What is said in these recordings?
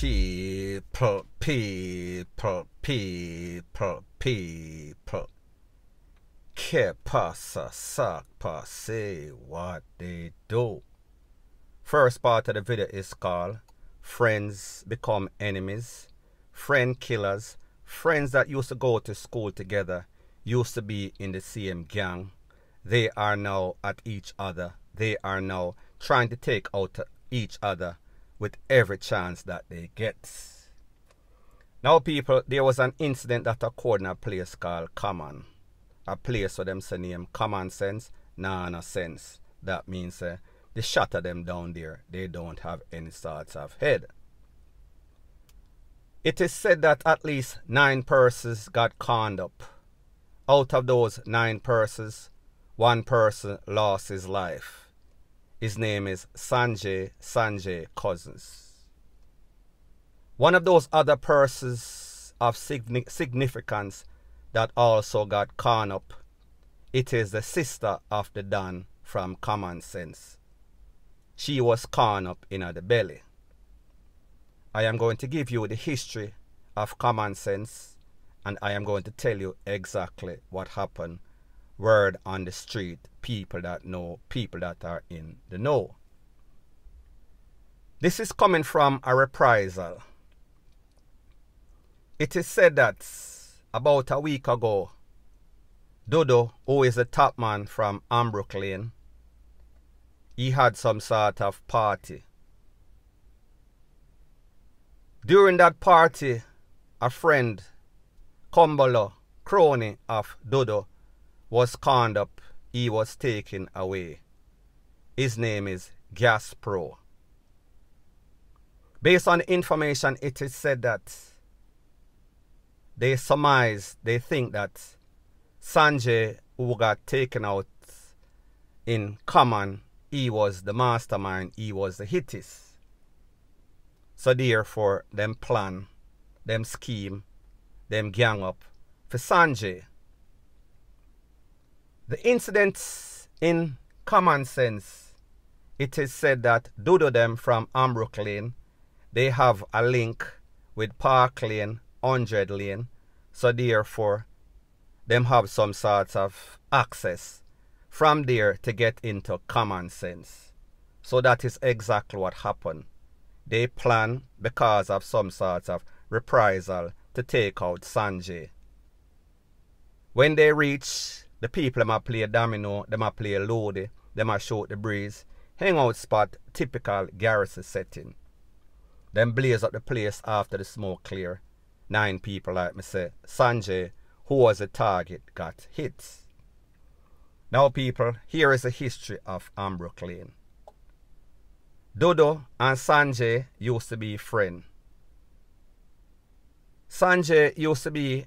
People. Que pasa, sac passe, what they do. First part of the video is called Friends Become Enemies. Friend killers. Friends that used to go to school together, used to be in the same gang. They are now at each other. They are now trying to take out each other with every chance that they get. Now people, there was an incident that occurred in a place called Common. A place where them say name Common Sense, nah, no sense. That means they shatter them down there. They don't have any sorts of head. It is said that at least 9 persons got conned up. Out of those 9 persons, 1 person lost his life. His name is Sanjay Cousins. One of those other persons of significance that also got conned up, it is the sister of the Don from Common Sense. She was conned up in the belly. I am going to give you the history of Common Sense, and I am going to tell you exactly what happened. Word on the street, people that know, people that are in the know. This is coming from a reprisal. It is said that about a week ago, Dudu, who is the top man from Ambrook-LANE, he had some sort of party. During that party, a friend, Kumbolo, crony of Dudu, was conned up. He was taken away. His name is Gas Pro. Based on the information, it is said that they surmise, they think that Sanjay, who got taken out in Common, he was the mastermind, he was the hittist. So therefore, them plan, them scheme, them gang up for Sanjay. The incidents in Common Sense, it is said that Dudu them from Ambrook-LANE, they have a link with Park Lane, 100 Lane, so therefore, them have some sort of access from there to get into Common Sense. So that is exactly what happened. They plan because of some sort of reprisal to take out Sanjay. When they reach, the people them a play domino, them a play loady, them a shoot the breeze, hangout spot, typical garrison setting. Them blaze up the place after the smoke clear. 9 people, like me say, Sanjay, who was the target, got hit. Now people, here is the history of Ambrook-LANE. Dudu and Sanjay used to be friends. Sanjay used to be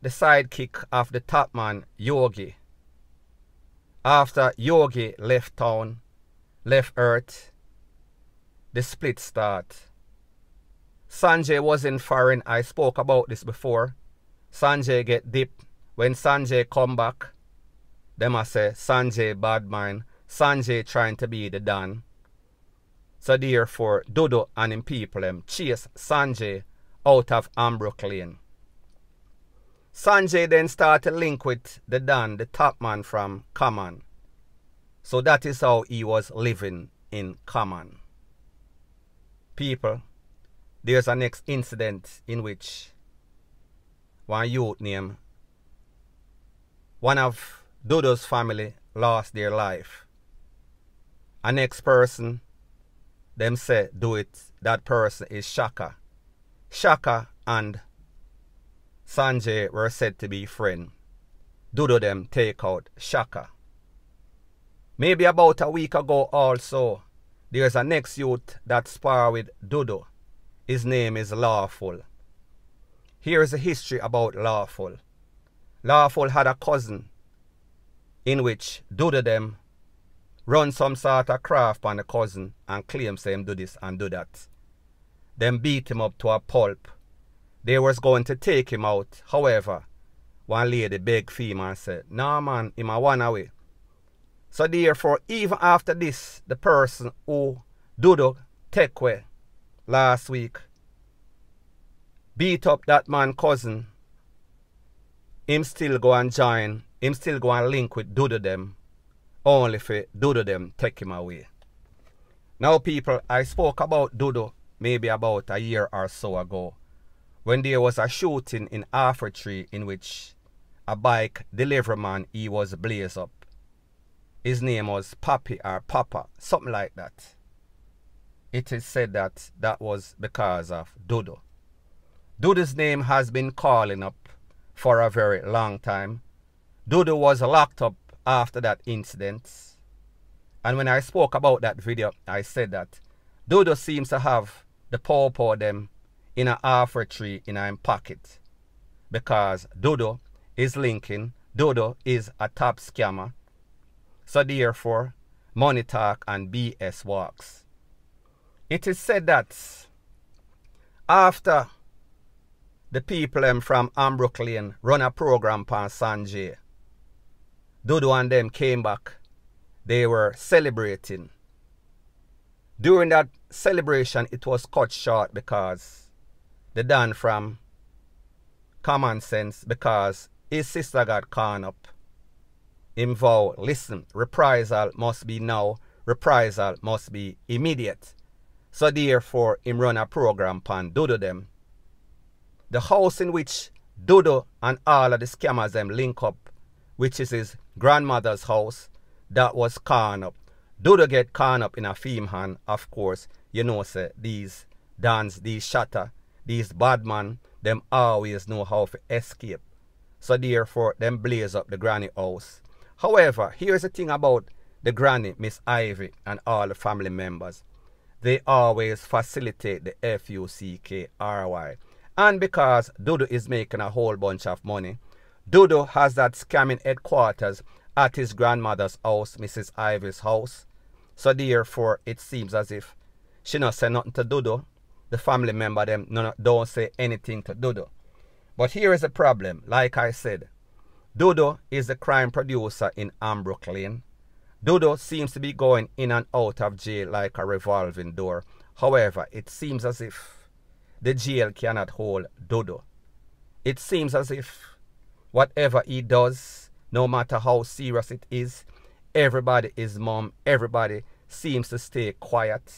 the sidekick of the top man, Yogi. After Yogi left town, left Earth, the split start. Sanjay was in foreign. I spoke about this before. Sanjay get dipped. When Sanjay come back, them a say Sanjay bad mind. Sanjay trying to be the Don. So therefore, Dudu and him people them chase Sanjay out of Ambrook-LANE. Sanjay then started to link with the Don, the top man from Common. So that is how he was living in Common. People, there's a next incident in which one youth named, one of Dudu's family lost their life. A next person, them say do it, that person is Shaka. Shaka and Sanjay were said to be friends. Dudu them take out Shaka. Maybe about a week ago also, there's a next youth that spar with Dudu. His name is Lawful. Here is a history about Lawful. Lawful had a cousin in which Dudu them run some sort of craft on the cousin and claim say him do this and do that. Them beat him up to a pulp. They was going to take him out. However, one lady begged Fema and said, "Nah man, him a one away." So therefore, even after this, the person who Dudu take away last week, beat up that man cousin, him still go and join, him still go and link with Dudu them, only for Dudu them take him away. Now people, I spoke about Dudu maybe about a year or so ago, when there was a shooting in NG-F3UD in which a bike delivery man, he was blazed up. His name was Papi or Papa, something like that. It is said that that was because of Dudu. Dudu's name has been calling up for a very long time. Dudu was locked up after that incident. And when I spoke about that video, I said that Dudu seems to have the pawpaw them in a NG-F3UD in his pocket. Because Dudu is linking, Dudu is a top scammer. So therefore, money talk and BS walks. It is said that after the people from Ambrook-LANE run a program on Sanjay, Dudu and them came back. They were celebrating. During that celebration, it was cut short because the Dan from Common Sense, because his sister got caught up. Him vow, listen, reprisal must be now, reprisal must be immediate. So therefore, him run a program upon Dudu them. The house in which Dudu and all of the scammers them link up, which is his grandmother's house, that was caught up. Dudu get caught up in a film hand, of course. You know, say, these dance, these shatter, these bad man, them always know how to escape. So therefore, them blaze up the granny house. However, here's the thing about the granny, Miss Ivy, and all the family members. They always facilitate the FUCKRY. And because Dudu is making a whole bunch of money, Dudu has that scamming headquarters at his grandmother's house, Mrs. Ivy's house. So therefore, it seems as if she not say nothing to Dudu. The family member them don't say anything to Dudu. But here is the problem. Like I said, Dudu is the crime producer in Ambrook-LANE. Dudu seems to be going in and out of jail like a revolving door. However, it seems as if the jail cannot hold Dudu. It seems as if whatever he does, no matter how serious it is, everybody is mum, everybody seems to stay quiet,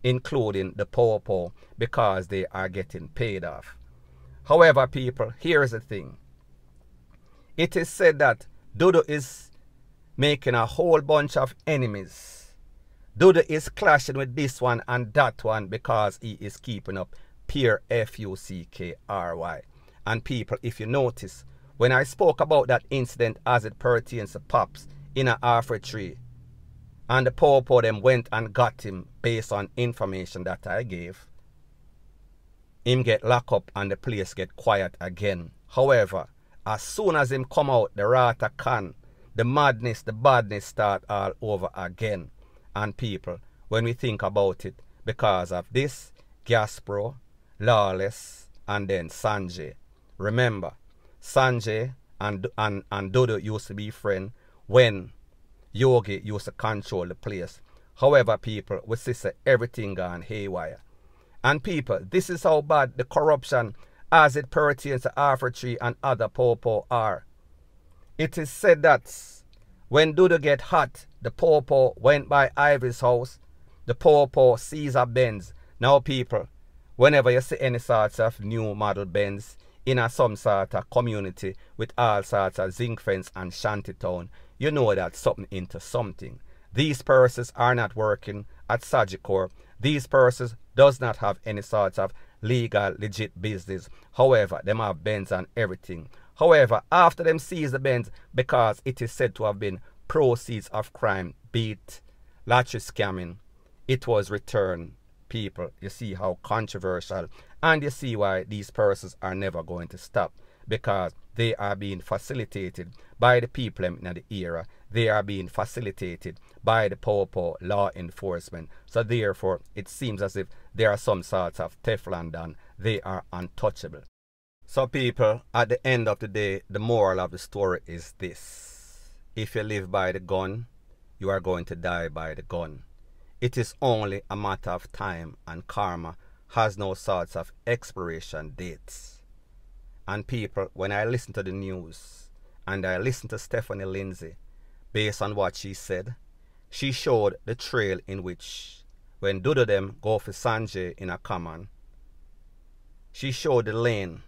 including the poor, because they are getting paid off. However, people, here is the thing. It is said that Dudu is making a whole bunch of enemies. Dudu is clashing with this one and that one because he is keeping up pure FUCKRY. And people, if you notice, when I spoke about that incident as it pertains to Pops in an NG-F3UD, and the poor them went and got him based on information that I gave, him get locked up and the place get quiet again. However, as soon as him come out, the rata can, the madness, the badness start all over again. And people, when we think about it, because of this, Gaspro, Lawless, and then Sanjay. Remember, Sanjay and Dudu used to be friends when Yogi used to control the place. However, people, we see everything gone haywire. And people, this is how bad the corruption as it pertains to NG-F3UD and other popo are. It is said that when Dudu get hot, the popo went by Ivy's house, the popo sees a Benz. Now people, whenever you see any sorts of new model Benz in some sort of community with all sorts of zinc fence and shanty town, you know that something into something. These persons are not working at Sagicor. These persons does not have any sort of legal, legit business. However, them have Benz and everything. However, after them seize the Benz, because it is said to have been proceeds of crime, be it lottery scamming, it was returned. People, you see how controversial, and you see why these persons are never going to stop, because they are being facilitated by the people in the era. They are being facilitated by the popo law enforcement. So therefore, it seems as if there are some sorts of Teflon done. They are untouchable. So people, at the end of the day, the moral of the story is this. If you live by the gun, you are going to die by the gun. It is only a matter of time and karma has no sorts of expiration dates. And people, when I listen to the news and I listen to Stephanie Lindsay, based on what she said, she showed the trail in which when Dudu them go for Sanjay in a common, she showed the lane.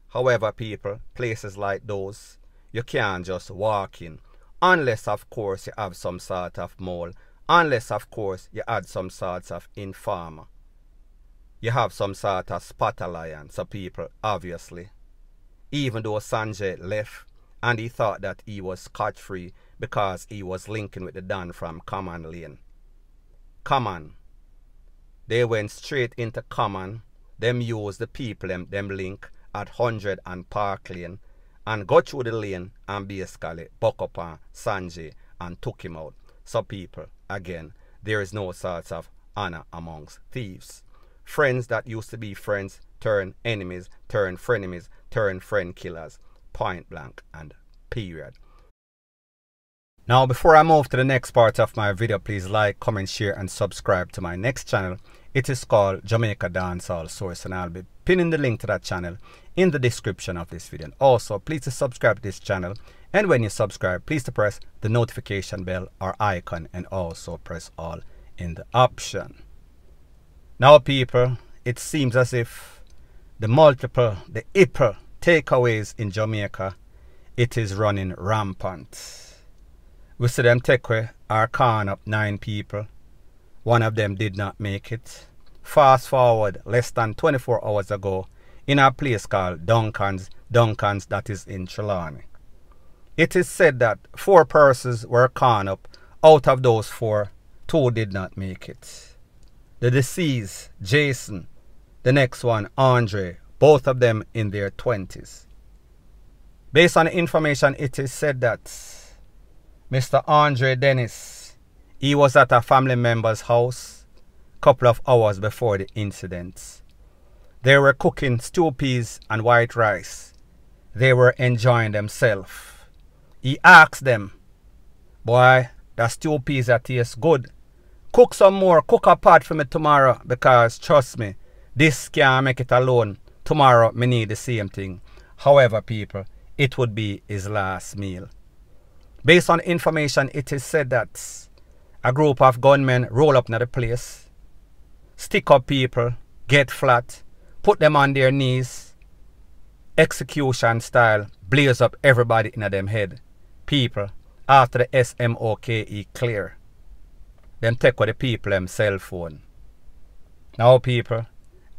However, people, places like those, you can't just walk in. Unless, of course, you have some sort of mole. Unless, of course, you add some sorts of informer. You have some sort of spot alliance. So people, obviously, even though Sanjay left and he thought that he was scot-free because he was linking with the Don from Common Lane. Common. They went straight into Common. Them use the people them link at 100 and Park Lane and go through the lane and basically buck up on Sanjay and took him out. So people, again, there is no sorts of honor amongst thieves. Friends that used to be friends turn enemies, turn frenemies, turn friend killers. Point blank and period. Now before I move to the next part of my video, please like, comment, share and subscribe to my next channel. It is called Jamaica Dancehall Source and I'll be pinning the link to that channel in the description of this video. Also, please subscribe to this channel, and when you subscribe, please press the notification bell or icon and also press all in the option. Now people, it seems as if the hyper takeaways in Jamaica, it is running rampant. We see them take away or con up 9 people. One of them did not make it. Fast forward less than 24 hours ago in a place called Duncan's that is in Trelawney. It is said that 4 persons were con up. Out of those 4, 2 did not make it. The deceased, Jason, the next one, Andre, both of them in their 20s. Based on the information, it is said that Mr. Andre Dennis, he was at a family member's house a couple of hours before the incident. They were cooking stew peas and white rice. They were enjoying themselves. He asked them, "Boy, that stew peas that tastes good. Cook some more, cook a pot for me tomorrow, because trust me, this can't make it alone. Tomorrow me need the same thing." However, people, it would be his last meal. Based on information, it is said that a group of gunmen roll up near the place, stick up people, get flat, put them on their knees, execution style, blaze up everybody in them head. People, after the SMOKE clear, them take with the people them cell phone. Now people,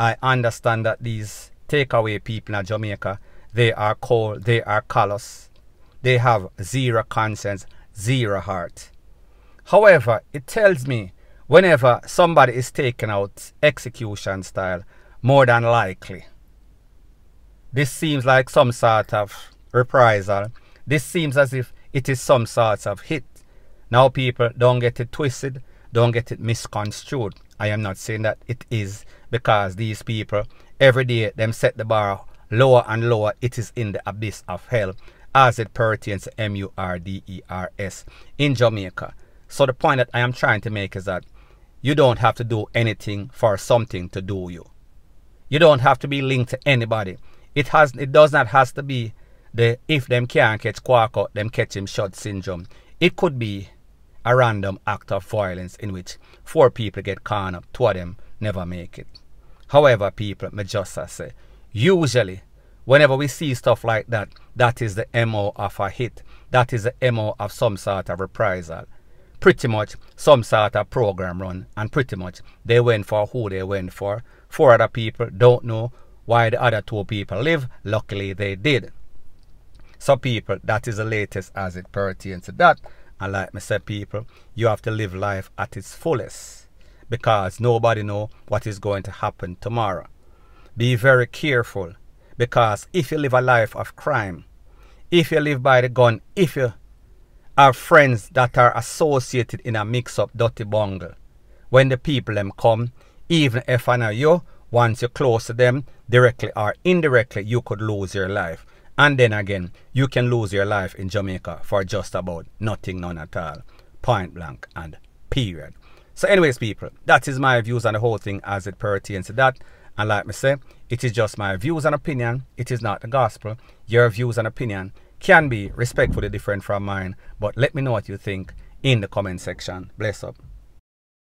I understand that these takeaway people in Jamaica, they are cold, they are callous, they have zero conscience, zero heart. However, it tells me whenever somebody is taken out execution style, more than likely, this seems like some sort of reprisal. This seems as if it is some sort of hit. Now people, don't get it twisted, don't get it misconstrued. I am not saying that it is, because these people, every day, them set the bar lower and lower. It is in the abyss of hell as it pertains to MURDERS in Jamaica. So the point that I am trying to make is that you don't have to do anything for something to do you. You don't have to be linked to anybody. It does not have to be the if them can't catch quack out, them catch him shot syndrome. It could be a random act of violence in which 4 people get caught up, 2 of them never make it. However, people, me just say, usually, whenever we see stuff like that, that is the MO of a hit. That is the MO of some sort of reprisal. Pretty much some sort of program run, and pretty much they went for who they went for. 4 other people don't know why the other 2 people live. Luckily, they did. So people, that is the latest as it pertains to that. And like me said, people, you have to live life at its fullest, because nobody knows what is going to happen tomorrow. Be very careful, because if you live a life of crime, if you live by the gun, if you have friends that are associated in a mix-up dirty bungle, when the people them come, even if I know you, once you're close to them, directly or indirectly, you could lose your life. And then again, you can lose your life in Jamaica for just about nothing, none at all. Point blank and period. So anyways, people, that is my views on the whole thing as it pertains to that. And like me say, it is just my views and opinion. It is not the gospel. Your views and opinion can be respectfully different from mine. But let me know what you think in the comment section. Bless up.